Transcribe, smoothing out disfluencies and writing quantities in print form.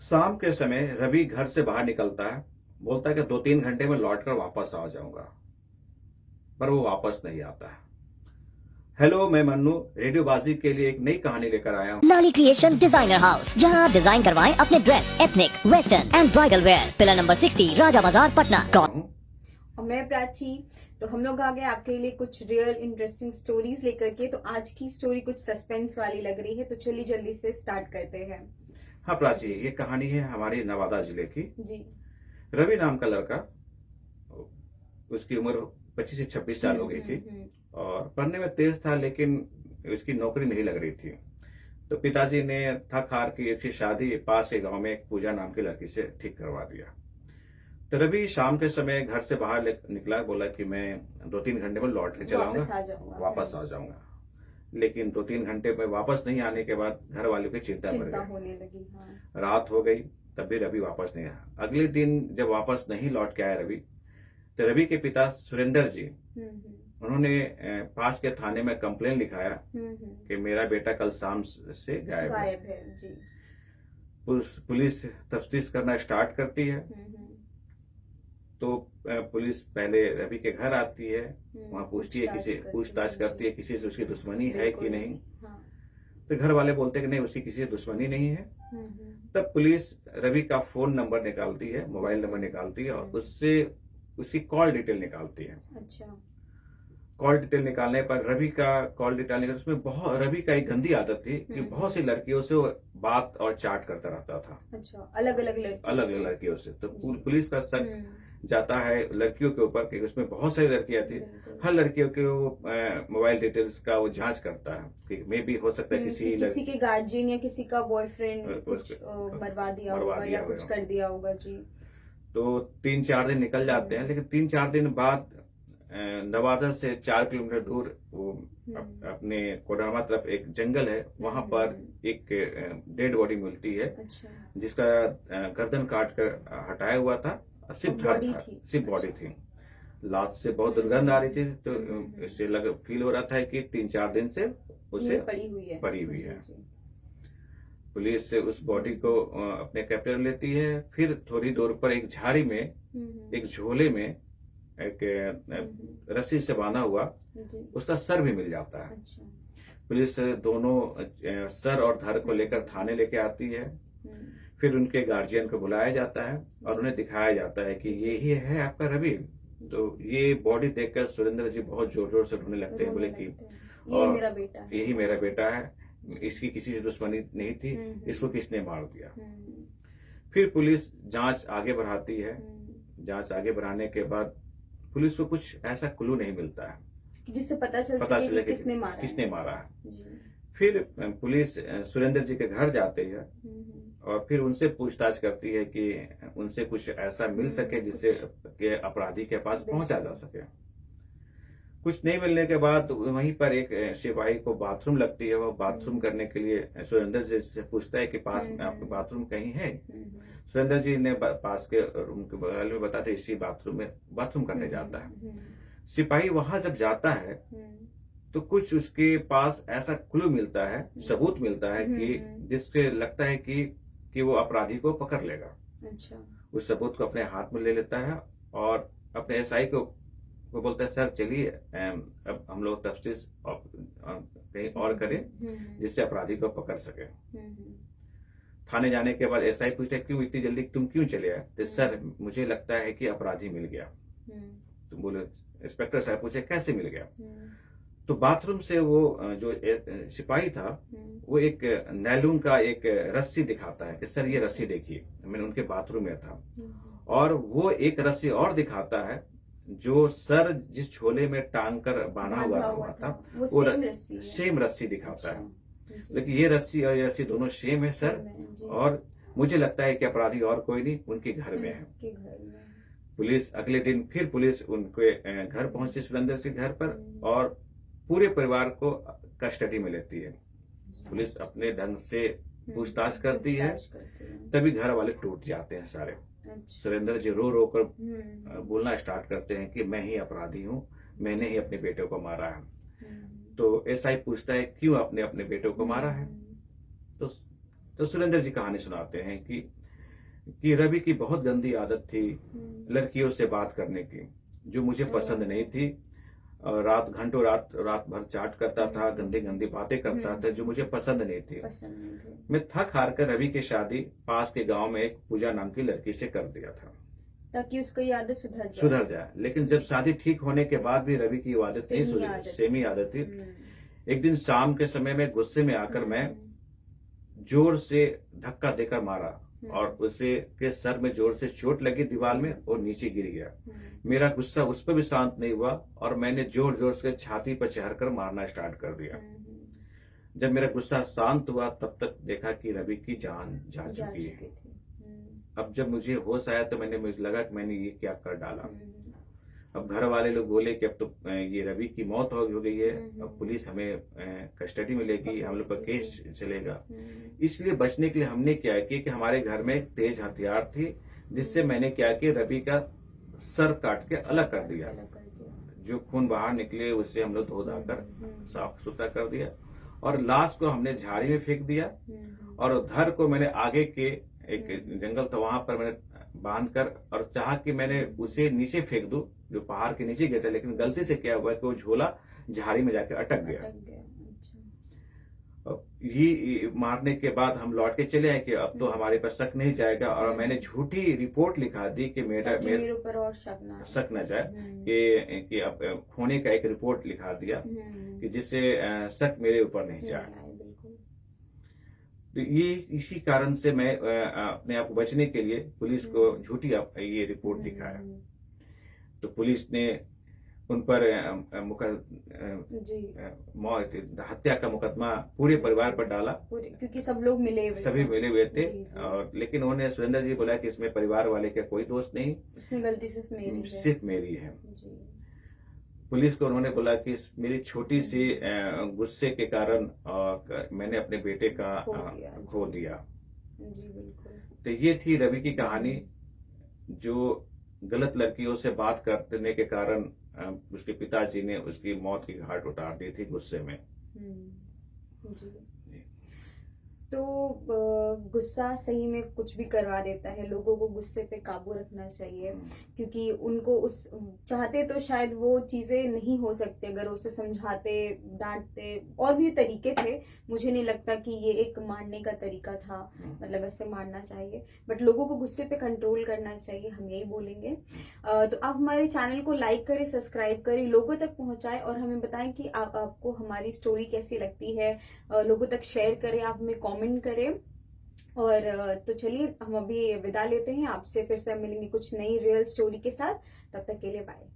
शाम के समय रवि घर से बाहर निकलता है। बोलता है कि 2-3 घंटे में लौटकर वापस आ जाऊंगा, पर वो वापस नहीं आता है। हेलो, मैं मन्नू रेडियोबाजी के लिए एक नई कहानी लेकर आया हूँ। लाली क्रिएशन डिजाइनर हाउस, जहां आप डिजाइन करवाएं अपने dress, ethnic, western and bridal where. Pillar number 60, राजा बाजार, पटना। और मैं प्राची। तो हम लोग आ गए आपके लिए कुछ रियल इंटरेस्टिंग स्टोरीज लेकर के। तो आज की स्टोरी कुछ सस्पेंस वाली लग रही है, तो चलिए जल्दी से स्टार्ट करते हैं। हाँ प्राची, ये कहानी है हमारी नवादा जिले की। जी। रवि नाम का लड़का, उसकी उम्र 25 से 26 साल हो गई थी और पढ़ने में तेज था, लेकिन उसकी नौकरी नहीं लग रही थी। तो पिताजी ने थक हार की उसकी शादी पास के गांव में एक पूजा नाम की लड़की से ठीक करवा दिया। तो रवि शाम के समय घर से बाहर निकला, बोला कि मैं 2-3 घंटे में लौट के चलाऊंगा, वापस आ जाऊंगा। लेकिन 2-3 घंटे में वापस नहीं आने के बाद घर वालों की चिंता होने लगी। हाँ। रात हो गई, तब भी रवि वापस नहीं आया। अगले दिन जब वापस नहीं लौट के आया रवि, तो रवि के पिता सुरेंद्र जी, उन्होंने पास के थाने में कंप्लेन लिखाया कि मेरा बेटा कल शाम से गायब है। जी। पुलिस तफ्तीश करना स्टार्ट करती है। तो पुलिस पहले रवि के घर आती है, वहां पूछती है, पूछताछ करती है किसी से उसकी दुश्मनी है कि नहीं। हाँ। तो घर वाले बोलते हैं कि नहीं, उसकी किसी से दुश्मनी नहीं है। तब पुलिस रवि का फोन नंबर निकालती है, मोबाइल नंबर निकालती है और उससे उसकी कॉल डिटेल निकालती है। अच्छा। कॉल डिटेल निकालने पर रवि का कॉल डिटेल निकाल, उसमें बहुत रवि का एक गंदी आदत थी कि बहुत सी लड़कियों से वो बात और चैट करता रहता था। अच्छा, अलग अलग लड़कियों से। तो पुलिस का शक जाता है लड़कियों के ऊपर कि उसमें बहुत सारी लड़कियां थी। हर लड़कियों के वो मोबाइल डिटेल्स का वो जांच करता है कि मे भी हो सकता है किसी के गार्जियन या किसी का बॉयफ्रेंड कुछ बर्बाद दिया होगा या कुछ कर दिया होगा। जी। तो 3-4 दिन निकल जाते हैं, लेकिन 3-4 दिन बाद नवादा से 4 किलोमीटर दूर वो अपने कोडरमा तरफ एक जंगल है, वहां पर एक डेड बॉडी मिलती है। अच्छा। जिसका गर्दन काट कर हटाया हुआ था, सिर्फ बॉडी थी। लाश से बहुत दुर्गंध आ रही थी। तो इससे फील हो रहा था कि 3-4 दिन से उसे पड़ी हुई है। पुलिस से उस बॉडी को अपने कैप्चर लेती है। फिर थोड़ी दूर पर एक झाड़ी में एक झोले में एक रस्सी से बांधा हुआ उसका सर भी मिल जाता है। अच्छा। पुलिस दोनों सर और धड़ को लेकर थाने लेके आती है। फिर उनके गार्जियन को बुलाया जाता है और उन्हें दिखाया जाता है कि यही है आपका रवि। तो ये बॉडी देखकर सुरेंद्र जी बहुत जोर जोर से रोने लगते हैं, बोले कि यही मेरा बेटा है, इसकी किसी से दुश्मनी नहीं थी, इसको किसने मार दिया। फिर पुलिस जांच आगे बढ़ाती है। जांच आगे बढ़ाने के बाद पुलिस को कुछ ऐसा क्लू नहीं मिलता है जिससे पता चले कि किसने मारा है। फिर पुलिस सुरेंद्र जी के घर जाती है और फिर उनसे पूछताछ करती है कि उनसे कुछ ऐसा मिल सके जिससे के अपराधी के पास पहुंचा जा सके। कुछ नहीं मिलने के बाद वहीं पर एक सिपाही को बाथरूम लगती है। वो बाथरूम करने के लिए सुरेंद्र जी से पूछता है कि पास में आपका बाथरूम कहीं है। सुरेंद्र जी ने पास के रूम के बगल में बताते इसी बाथरूम में बाथरूम करने जाता है। सिपाही वहां जब जाता है तो कुछ उसके पास ऐसा क्लू मिलता है, सबूत मिलता है कि जिससे लगता है कि वो अपराधी को पकड़ लेगा। अच्छा। उस सबूत को अपने हाथ में ले लेता है और अपने एसआई को बोलता है, सर चलिए अब हम लोग तफ्तीश कहीं और करें जिससे अपराधी को पकड़ सके। थाने जाने के बाद एसआई पूछते क्यों इतनी जल्दी तुम क्यों चले आए? तो सर मुझे लगता है कि अपराधी मिल गया। तुम बोले, इंस्पेक्टर साहब पूछे कैसे मिल गया? तो बाथरूम से वो जो सिपाही था वो एक नैलून का एक रस्सी दिखाता है कि सर ये रस्सी देखिए, मैंने उनके बाथरूम में था। और वो एक रस्सी और दिखाता है जो सर जिस झोले में टांग कर बांधा हुआ था वो सेम रस्सी दिखाता है। लेकिन ये रस्सी और ये रस्सी दोनों सेम है सर, और मुझे लगता है कि अपराधी और कोई नहीं उनके घर में है। पुलिस अगले दिन फिर पुलिस उनके घर पहुंची, सुरेंद्र के घर पर, और पूरे परिवार को कस्टडी में लेती है। पुलिस अपने ढंग से पूछताछ करती है, तभी घर वाले टूट जाते हैं सारे। सुरेंद्र जी रो रो कर बोलना स्टार्ट करते हैं कि मैं ही अपराधी हूँ, मैंने ही अपने बेटे को मारा है। तो एसआई पूछता है क्यों आपने अपने बेटे को मारा है? तो सुरेंद्र जी कहानी सुनाते हैं कि कि रवि की बहुत गंदी आदत थी लड़कियों से बात करने की, जो मुझे पसंद नहीं थी। और घंटों रात भर चाट करता था, गंदी गंदी बातें करता था, जो मुझे पसंद नहीं थी। मैं थक हार कर रवि की शादी पास के गांव में एक पूजा नाम की लड़की से कर दिया था, ताकि उसकी ये आदत सुधर जाए। लेकिन जब शादी ठीक होने के बाद भी रवि की आदत नहीं सुधरी, सेम ही आदत थी। एक दिन शाम के समय में गुस्से में आकर मैं जोर से धक्का देकर मारा और उसे के सर में जोर से चोट लगी दीवार में और नीचे गिर गया। मेरा गुस्सा उस पर भी शांत नहीं हुआ और मैंने जोर जोर से छाती पर चढ़कर मारना स्टार्ट कर दिया। जब मेरा गुस्सा शांत हुआ तब तक देखा कि रवि की जान जा चुकी है। अब जब मुझे होश आया तो मुझे लगा कि मैंने ये क्या कर डाला। अब घर वाले लोग बोले कि अब तो ये रवि की मौत हो गई है, अब पुलिस हमें कस्टडी में लेगी, हम लोग पर केस चलेगा। इसलिए बचने के लिए हमने क्या किया कि हमारे घर में एक तेज हथियार थी, जिससे मैंने क्या किया रवि का सर काट के अलग कर दिया। जो खून बाहर निकले उसे हम लोग धो धाकर साफ सुथरा कर दिया और लाश को हमने झाड़ी में फेंक दिया। और धर को मैंने आगे के एक जंगल था वहां पर मैंने बांध कर और चाहा कि मैंने उसे नीचे फेंक दूं, जो पहाड़ के नीचे गिरता, लेकिन गलती से क्या हुआ कि वो झोला झाड़ी में जाकर अटक गया। ये मारने के बाद हम लौट के चले आए कि अब तो हमारे पर शक नहीं जाएगा। और मैंने झूठी रिपोर्ट लिखा दी कि मेरे ऊपर और शक न जाए कि अब खोने का एक रिपोर्ट लिखा दिया कि जिससे शक मेरे ऊपर नहीं जाए। तो ये इसी कारण से मैं अपने आप को बचने के लिए पुलिस को झूठी ये रिपोर्ट दिखाया। तो पुलिस ने उन पर हत्या का मुकदमा पूरे परिवार पर डाला, क्योंकि सभी मिले हुए थे। और लेकिन उन्होंने सुरेंद्र जी बोला कि इसमें परिवार वाले का कोई दोष नहीं, इसमें गलती सिर्फ मेरी है। पुलिस को उन्होंने बोला कि मेरी छोटी सी गुस्से के कारण मैंने अपने बेटे का खो दिया। जी बिल्कुल। तो ये थी रवि की कहानी, जो गलत लड़कियों से बात करने के कारण उसके पिताजी ने उसकी मौत की घाट उतार दी थी गुस्से में। जी। तो गुस्सा सही में कुछ भी करवा देता है। लोगों को गुस्से पे काबू रखना चाहिए, क्योंकि उनको चाहते तो शायद वो चीजें नहीं हो सकती अगर उसे समझाते, डांटते, और भी तरीके थे। मुझे नहीं लगता कि ये एक मारने का तरीका था, मतलब ऐसे मारना चाहिए, बट लोगों को गुस्से पे कंट्रोल करना चाहिए, हम यही बोलेंगे। तो आप हमारे चैनल को लाइक करें, सब्सक्राइब करें, लोगों तक पहुंचाएं और हमें बताएं कि आपको हमारी स्टोरी कैसी लगती है। लोगों तक शेयर करें, आप हमें कमेंट करें। और तो चलिए हम अभी विदा लेते हैं, आपसे फिर से मिलेंगे कुछ नई रियल स्टोरी के साथ। तब तक के लिए बाय।